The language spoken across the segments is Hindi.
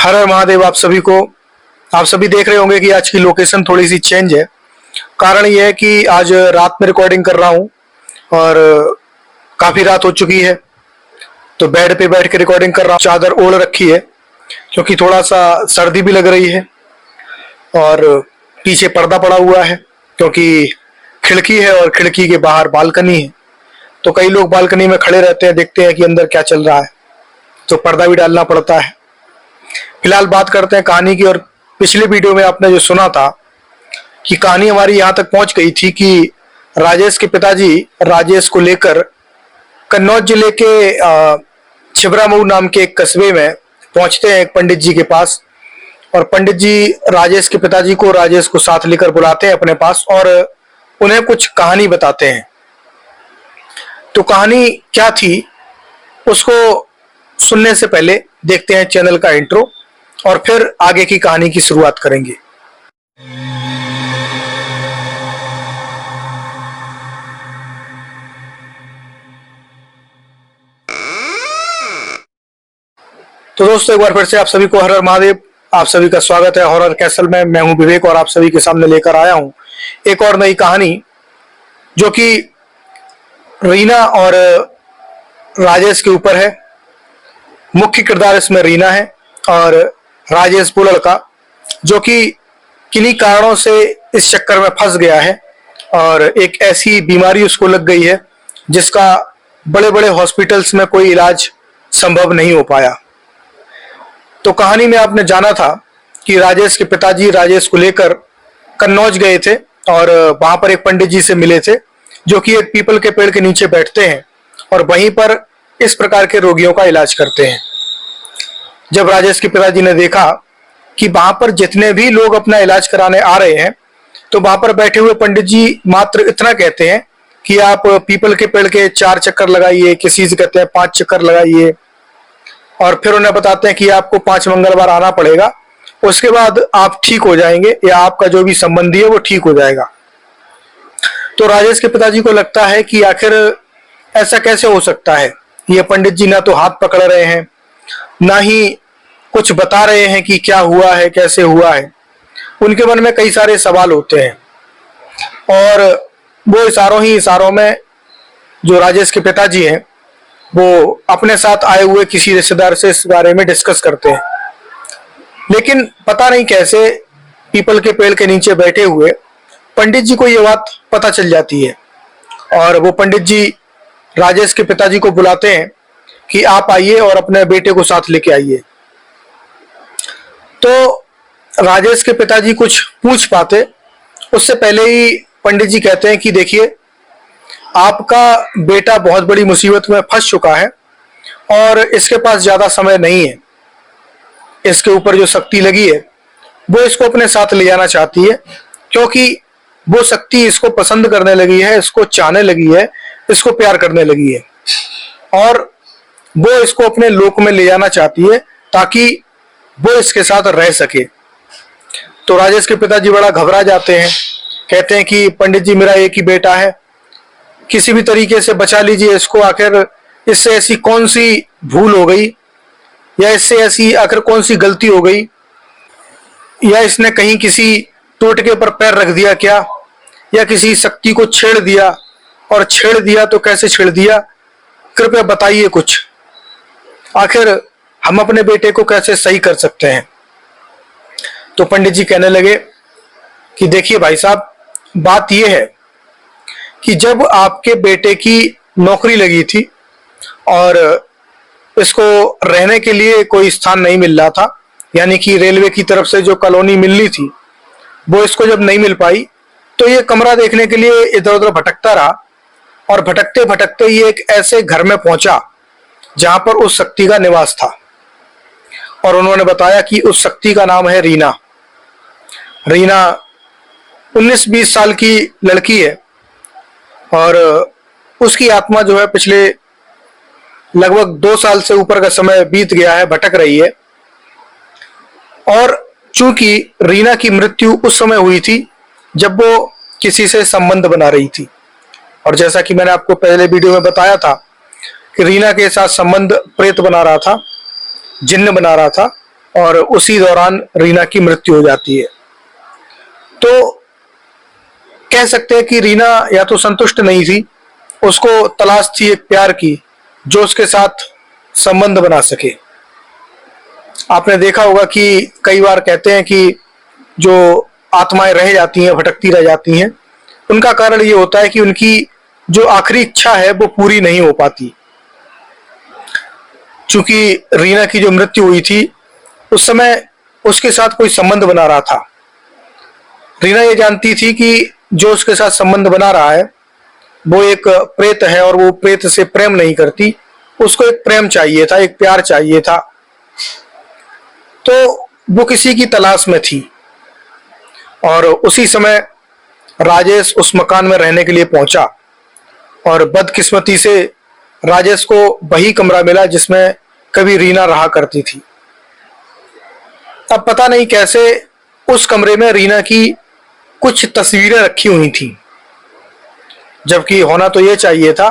हर हर महादेव आप सभी को। आप सभी देख रहे होंगे कि आज की लोकेशन थोड़ी सी चेंज है। कारण यह है कि आज रात में रिकॉर्डिंग कर रहा हूं और काफी रात हो चुकी है, तो बेड पे बैठ के रिकॉर्डिंग कर रहा हूं। चादर ओढ़ रखी है क्योंकि थोड़ा सा सर्दी भी लग रही है और पीछे पर्दा पड़ा हुआ है क्योंकि खिड़की है और खिड़की के बाहर बालकनी है। तो कई लोग बालकनी में खड़े रहते हैं, देखते हैं कि अंदर क्या चल रहा है, तो पर्दा भी डालना पड़ता है। फिलहाल बात करते हैं कहानी की। और पिछले वीडियो में आपने जो सुना था कि कहानी हमारी यहाँ तक पहुंच गई थी कि राजेश के पिताजी राजेश को लेकर कन्नौज जिले के छिबरामऊ नाम के एक कस्बे में पहुंचते हैं एक पंडित जी के पास। और पंडित जी राजेश के पिताजी को राजेश को साथ लेकर बुलाते हैं अपने पास और उन्हें कुछ कहानी बताते हैं। तो कहानी क्या थी उसको सुनने से पहले देखते हैं चैनल का इंट्रो और फिर आगे की कहानी की शुरुआत करेंगे। तो दोस्तों एक बार फिर से आप सभी को हर हर महादेव। आप सभी का स्वागत है हॉरर कैसल में। मैं हूं विवेक और आप सभी के सामने लेकर आया हूं एक और नई कहानी जो कि रीना और राजेश के ऊपर है। मुख्य किरदार इसमें रीना है और राजेश वो लड़का जो कि किन्हीं कारणों से इस चक्कर में फंस गया है और एक ऐसी बीमारी उसको लग गई है जिसका बड़े बड़े हॉस्पिटल्स में कोई इलाज संभव नहीं हो पाया। तो कहानी में आपने जाना था कि राजेश के पिताजी राजेश को लेकर कन्नौज गए थे और वहां पर एक पंडित जी से मिले थे जो कि एक पीपल के पेड़ के नीचे बैठते हैं और वहीं पर इस प्रकार के रोगियों का इलाज करते हैं। जब राजेश के पिताजी ने देखा कि वहां पर जितने भी लोग अपना इलाज कराने आ रहे हैं तो वहां पर बैठे हुए पंडित जी मात्र इतना कहते हैं कि आप पीपल के पेड़ के 4 चक्कर लगाइए, किसी से कहते हैं 5 चक्कर लगाइए और फिर उन्हें बताते हैं कि आपको 5 मंगलवार आना पड़ेगा, उसके बाद आप ठीक हो जाएंगे या आपका जो भी संबंधी है वो ठीक हो जाएगा। तो राजेश के पिताजी को लगता है कि आखिर ऐसा कैसे हो सकता है। ये पंडित जी ना तो हाथ पकड़ रहे हैं ना ही कुछ बता रहे हैं कि क्या हुआ है कैसे हुआ है। उनके मन में कई सारे सवाल होते हैं और वो इशारों में जो राजेश के पिताजी हैं वो अपने साथ आए हुए किसी रिश्तेदार से इस बारे में डिस्कस करते हैं। लेकिन पता नहीं कैसे पीपल के पेड़ के नीचे बैठे हुए पंडित जी को ये बात पता चल जाती है और वो पंडित जी राजेश के पिताजी को बुलाते हैं कि आप आइए और अपने बेटे को साथ लेके आइए। तो राजेश के पिताजी कुछ पूछ पाते उससे पहले ही पंडित जी कहते हैं कि देखिए आपका बेटा बहुत बड़ी मुसीबत में फंस चुका है और इसके पास ज्यादा समय नहीं है। इसके ऊपर जो शक्ति लगी है वो इसको अपने साथ ले जाना चाहती है क्योंकि वो शक्ति इसको पसंद करने लगी है, इसको चाहने लगी है, इसको प्यार करने लगी है और वो इसको अपने लोक में ले जाना चाहती है ताकि वो इसके साथ रह सके। तो राजेश के पिताजी बड़ा घबरा जाते हैं, कहते हैं कि पंडित जी मेरा एक ही बेटा है, किसी भी तरीके से बचा लीजिए इसको। आखिर इससे ऐसी कौन सी भूल हो गई या इससे ऐसी आखिर कौन सी गलती हो गई या इसने कहीं किसी टोटके पर पैर रख दिया क्या या किसी शक्ति को छेड़ दिया, और छेड़ दिया तो कैसे छेड़ दिया, कृपया बताइए कुछ। आखिर हम अपने बेटे को कैसे सही कर सकते हैं। तो पंडित जी कहने लगे कि देखिए भाई साहब, बात यह है कि जब आपके बेटे की नौकरी लगी थी और इसको रहने के लिए कोई स्थान नहीं मिल रहा था, यानी कि रेलवे की तरफ से जो कॉलोनी मिलनी थी वो इसको जब नहीं मिल पाई तो ये कमरा देखने के लिए इधर उधर भटकता रहा और भटकते भटकते ये एक ऐसे घर में पहुंचा जहां पर उस शक्ति का निवास था। और उन्होंने बताया कि उस शक्ति का नाम है रीना। रीना 19-20 साल की लड़की है और उसकी आत्मा जो है पिछले लगभग 2 साल से ऊपर का समय बीत गया है, भटक रही है। और चूंकि रीना की मृत्यु उस समय हुई थी जब वो किसी से संबंध बना रही थी और जैसा कि मैंने आपको पहले वीडियो में बताया था कि रीना के साथ संबंध प्रेत बना रहा था, जिन्न बना रहा था और उसी दौरान रीना की मृत्यु हो जाती है। तो कह सकते हैं कि रीना या तो संतुष्ट नहीं थी, उसको तलाश थी एक प्यार की जो उसके साथ संबंध बना सके। आपने देखा होगा कि कई बार कहते हैं कि जो आत्माएं रह जाती हैं, भटकती रह जाती हैं, उनका कारण ये होता है कि उनकी जो आखिरी इच्छा है वो पूरी नहीं हो पाती। चूंकि रीना की जो मृत्यु हुई थी उस समय उसके साथ कोई संबंध बना रहा था। रीना ये जानती थी कि जो उसके साथ संबंध बना रहा है वो एक प्रेत है और वो प्रेत से प्रेम नहीं करती, उसको एक प्रेम चाहिए था, एक प्यार चाहिए था। तो वो किसी की तलाश में थी और उसी समय राजेश उस मकान में रहने के लिए पहुंचा और बदकिस्मती से राजेश को वही कमरा मिला जिसमें कभी रीना रहा करती थी। अब पता नहीं कैसे उस कमरे में रीना की कुछ तस्वीरें रखी हुई थी, जबकि होना तो यह चाहिए था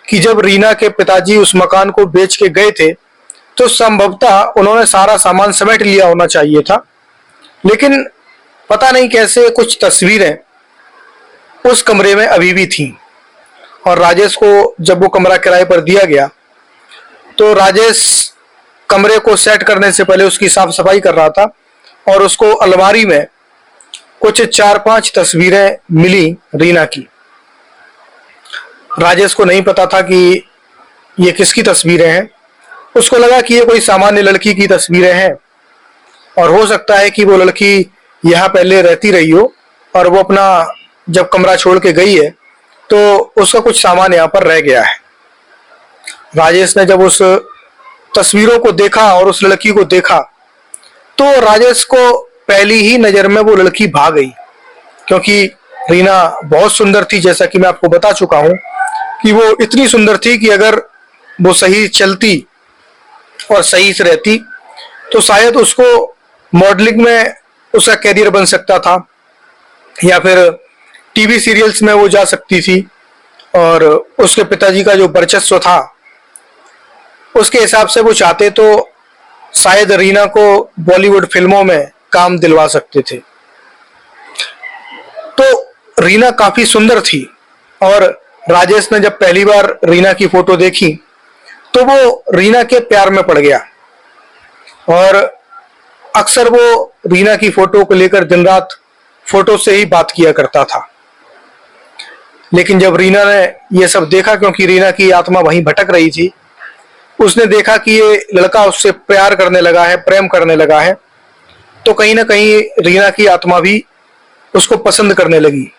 कि जब रीना के पिताजी उस मकान को बेच के गए थे तो संभवतः उन्होंने सारा सामान समेट लिया होना चाहिए था। लेकिन पता नहीं कैसे कुछ तस्वीरें उस कमरे में अभी भी थीं और राजेश को जब वो कमरा किराए पर दिया गया तो राजेश कमरे को सेट करने से पहले उसकी साफ सफाई कर रहा था और उसको अलमारी में कुछ 4-5 तस्वीरें मिली रीना की। राजेश को नहीं पता था कि ये किसकी तस्वीरें हैं। उसको लगा कि ये कोई सामान्य लड़की की तस्वीरें हैं और हो सकता है कि वो लड़की यहाँ पहले रहती रही हो और वो अपना जब कमरा छोड़ के गई है तो उसका कुछ सामान यहाँ पर रह गया है। राजेश ने जब उस तस्वीरों को देखा और उस लड़की को देखा तो राजेश को पहली ही नजर में वो लड़की भा गई, क्योंकि रीना बहुत सुंदर थी। जैसा कि मैं आपको बता चुका हूं कि वो इतनी सुंदर थी कि अगर वो सही चलती और सही से रहती तो शायद उसको मॉडलिंग में उसका कैरियर बन सकता था या फिर टीवी सीरियल्स में वो जा सकती थी और उसके पिताजी का जो वर्चस्व था उसके हिसाब से वो चाहते तो शायद रीना को बॉलीवुड फिल्मों में काम दिलवा सकते थे। तो रीना काफी सुंदर थी और राजेश ने जब पहली बार रीना की फोटो देखी तो वो रीना के प्यार में पड़ गया और अक्सर वो रीना की फोटो को लेकर दिन रात फोटो से ही बात किया करता था। लेकिन जब रीना ने यह सब देखा, क्योंकि रीना की आत्मा वहीं भटक रही थी, उसने देखा कि ये लड़का उससे प्यार करने लगा है, प्रेम करने लगा है, तो कहीं ना कहीं रीना की आत्मा भी उसको पसंद करने लगी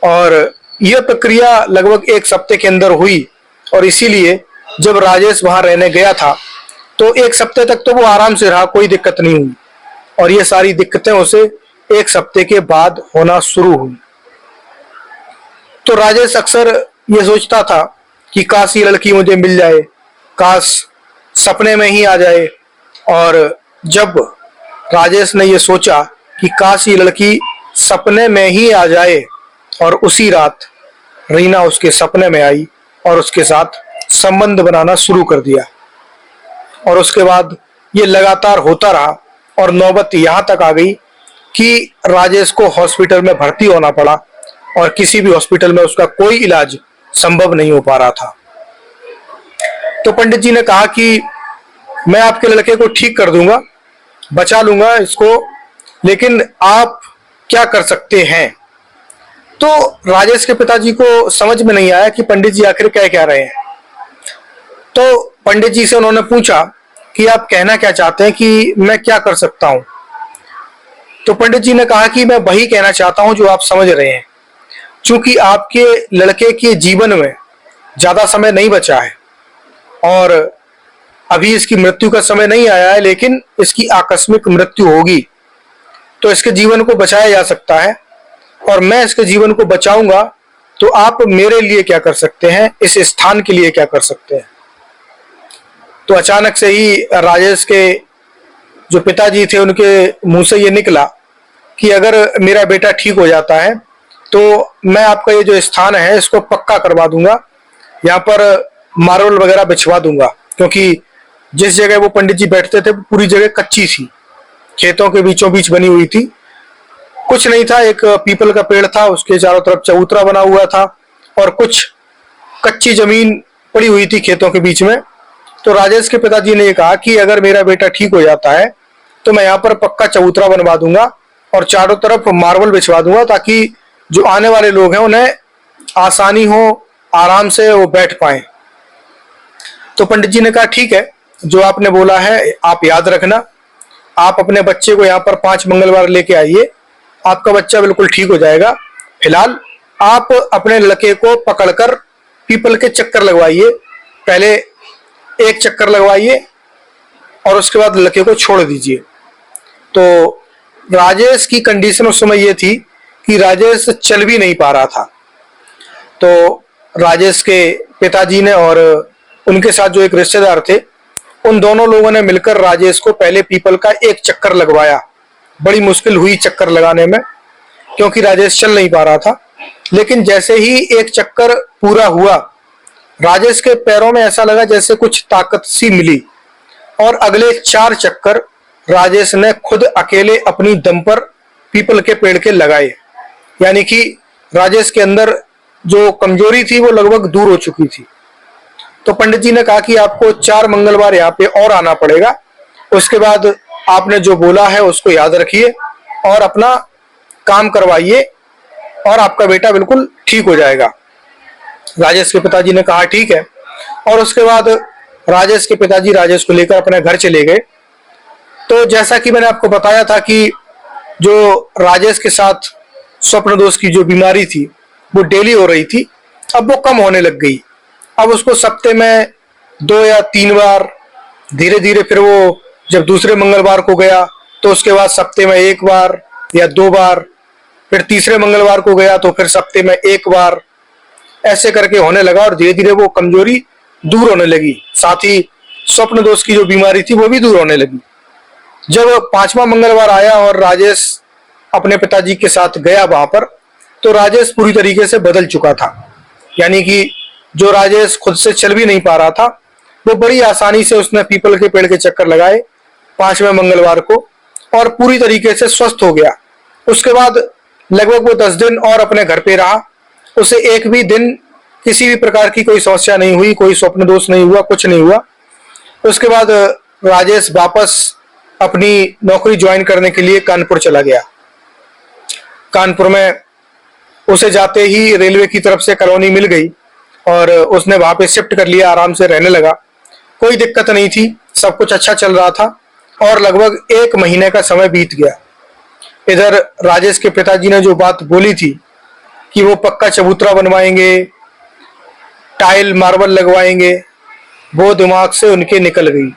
और यह प्रक्रिया लगभग 1 हफ्ते के अंदर हुई। और इसीलिए जब राजेश वहां रहने गया था तो 1 हफ्ते तक तो वो आराम से रहा, कोई दिक्कत नहीं हुई और ये सारी दिक्कतें उसे 1 हफ्ते के बाद होना शुरू हुई। तो राजेश अक्सर ये सोचता था कि काश ये लड़की मुझे मिल जाए, काश सपने में ही आ जाए। और जब राजेश ने ये सोचा कि काश ये लड़की सपने में ही आ जाए और उसी रात रीना उसके सपने में आई और उसके साथ संबंध बनाना शुरू कर दिया और उसके बाद ये लगातार होता रहा और नौबत यहाँ तक आ गई कि राजेश को हॉस्पिटल में भर्ती होना पड़ा और किसी भी हॉस्पिटल में उसका कोई इलाज संभव नहीं हो पा रहा था। तो पंडित जी ने कहा कि मैं आपके लड़के को ठीक कर दूंगा, बचा लूंगा इसको, लेकिन आप क्या कर सकते हैं। तो राजेश के पिताजी को समझ में नहीं आया कि पंडित जी आखिर कह रहे हैं। तो पंडित जी से उन्होंने पूछा कि आप कहना क्या चाहते हैं, कि मैं क्या कर सकता हूं। तो पंडित जी ने कहा कि मैं वही कहना चाहता हूं जो आप समझ रहे हैं, क्योंकि आपके लड़के के जीवन में ज्यादा समय नहीं बचा है और अभी इसकी मृत्यु का समय नहीं आया है, लेकिन इसकी आकस्मिक मृत्यु होगी तो इसके जीवन को बचाया जा सकता है और मैं इसके जीवन को बचाऊंगा। तो आप मेरे लिए क्या कर सकते हैं, इस स्थान के लिए क्या कर सकते हैं। तो अचानक से ही राजेश के जो पिताजी थे उनके मुंह से ये निकला कि अगर मेरा बेटा ठीक हो जाता है तो मैं आपका ये जो स्थान है इसको पक्का करवा दूंगा, यहाँ पर मार्बल वगैरह बिछवा दूंगा, क्योंकि जिस जगह वो पंडित जी बैठते थे पूरी जगह कच्ची थी खेतों के बीचों बीच बनी हुई थी। कुछ नहीं था, एक पीपल का पेड़ था, उसके चारों तरफ चबूतरा बना हुआ था और कुछ कच्ची जमीन पड़ी हुई थी खेतों के बीच में। तो राजेश के पिताजी ने कहा कि अगर मेरा बेटा ठीक हो जाता है तो मैं यहाँ पर पक्का चबूतरा बनवा दूंगा और चारों तरफ मार्बल बिछवा दूंगा, ताकि जो आने वाले लोग हैं उन्हें आसानी हो, आराम से वो बैठ पाए। तो पंडित जी ने कहा ठीक है, जो आपने बोला है आप याद रखना, आप अपने बच्चे को यहाँ पर 5 मंगलवार लेके आइए, आपका बच्चा बिल्कुल ठीक हो जाएगा। फिलहाल आप अपने लड़के को पकड़कर पीपल के चक्कर लगवाइए, पहले एक चक्कर लगवाइए और उसके बाद लड़के को छोड़ दीजिए। तो राजेश की कंडीशन उस समय ये थी कि राजेश चल भी नहीं पा रहा था। तो राजेश के पिताजी ने और उनके साथ जो एक रिश्तेदार थे, उन दोनों लोगों ने मिलकर राजेश को पहले पीपल का एक चक्कर लगवाया। बड़ी मुश्किल हुई चक्कर लगाने में, क्योंकि राजेश चल नहीं पा रहा था। लेकिन जैसे ही एक चक्कर पूरा हुआ, राजेश के पैरों में ऐसा लगा जैसे कुछ ताकत सी मिली और अगले 4 चक्कर राजेश ने खुद अकेले अपनी दम पर पीपल के पेड़ के लगाए। यानी कि राजेश के अंदर जो कमजोरी थी वो लगभग दूर हो चुकी थी। तो पंडित जी ने कहा कि आपको 4 मंगलवार यहाँ पे और आना पड़ेगा, उसके बाद आपने जो बोला है उसको याद रखिए और अपना काम करवाइए और आपका बेटा बिल्कुल ठीक हो जाएगा। राजेश के पिताजी ने कहा ठीक है, और उसके बाद राजेश के पिताजी राजेश को लेकर अपने घर चले गए। तो जैसा कि मैंने आपको बताया था कि जो राजेश के साथ स्वप्न दोष की जो बीमारी थी वो डेली हो रही थी, अब वो कम होने लग गई। अब उसको सप्ते में 2 या 3 बार, धीरे धीरे फिर वो जब दूसरे मंगलवार को गया तो उसके बाद सप्ते में 1 बार या 2 बार, फिर तीसरे मंगलवार को गया तो फिर सप्ते में 1 बार, ऐसे करके होने लगा और धीरे धीरे वो कमजोरी दूर होने लगी। साथ ही स्वप्न दोष की जो बीमारी थी वो भी दूर होने लगी। जब 5वां मंगलवार आया और राजेश अपने पिताजी के साथ गया वहां पर, तो राजेश पूरी तरीके से बदल चुका था। यानी कि जो राजेश खुद से चल भी नहीं पा रहा था, वो बड़ी आसानी से उसने पीपल के पेड़ के चक्कर लगाए 5वें मंगलवार को और पूरी तरीके से स्वस्थ हो गया। उसके बाद लगभग वो 10 दिन और अपने घर पे रहा। उसे एक भी दिन किसी भी प्रकार की कोई समस्या नहीं हुई, कोई स्वप्न दोष नहीं हुआ, कुछ नहीं हुआ। उसके बाद राजेश वापस अपनी नौकरी ज्वाइन करने के लिए कानपुर चला गया। कानपुर में उसे जाते ही रेलवे की तरफ से कॉलोनी मिल गई और उसने वहां पे शिफ्ट कर लिया, आराम से रहने लगा। कोई दिक्कत नहीं थी, सब कुछ अच्छा चल रहा था और लगभग 1 महीने का समय बीत गया। इधर राजेश के पिताजी ने जो बात बोली थी कि वो पक्का चबूतरा बनवाएंगे, टाइल मार्बल लगवाएंगे, वो दिमाग से उनके निकल गई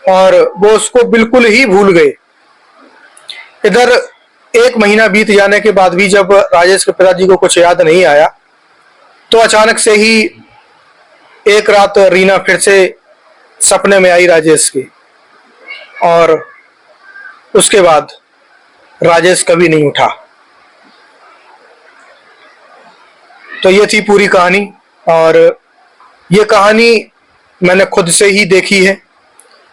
और वो उसको बिल्कुल ही भूल गए। इधर 1 महीना बीत जाने के बाद भी जब राजेश के पिताजी को कुछ याद नहीं आया, तो अचानक से ही एक रात रीना फिर से सपने में आई राजेश के, और उसके बाद राजेश कभी नहीं उठा। तो ये थी पूरी कहानी, और ये कहानी मैंने खुद से ही देखी है।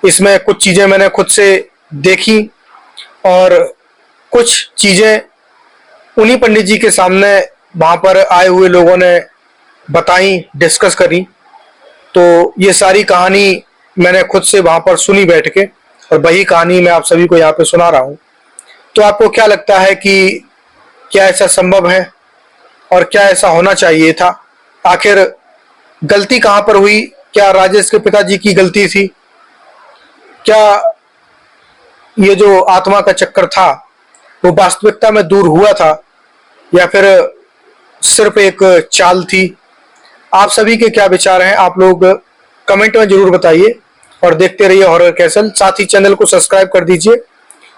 इसमें कुछ चीजें मैंने खुद से देखी और कुछ चीजें उन्हीं पंडित जी के सामने वहां पर आए हुए लोगों ने बताई, डिस्कस करी। तो ये सारी कहानी मैंने खुद से वहां पर सुनी बैठ के, और वही कहानी मैं आप सभी को यहाँ पे सुना रहा हूँ। तो आपको क्या लगता है कि क्या ऐसा संभव है और क्या ऐसा होना चाहिए था? आखिर गलती कहां पर हुई? क्या राजेश के पिताजी की गलती थी? क्या ये जो आत्मा का चक्कर था वो वास्तविकता में दूर हुआ था या फिर सिर्फ एक चाल थी? आप सभी के क्या विचार हैं? आप लोग कमेंट में जरूर बताइए और देखते रहिए हॉरर कैसल। साथ ही चैनल को सब्सक्राइब कर दीजिए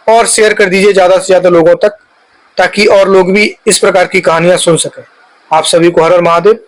और शेयर कर दीजिए ज्यादा से ज्यादा लोगों तक, ताकि और लोग भी इस प्रकार की कहानियां सुन सकें। आप सभी को हर हर महादेव।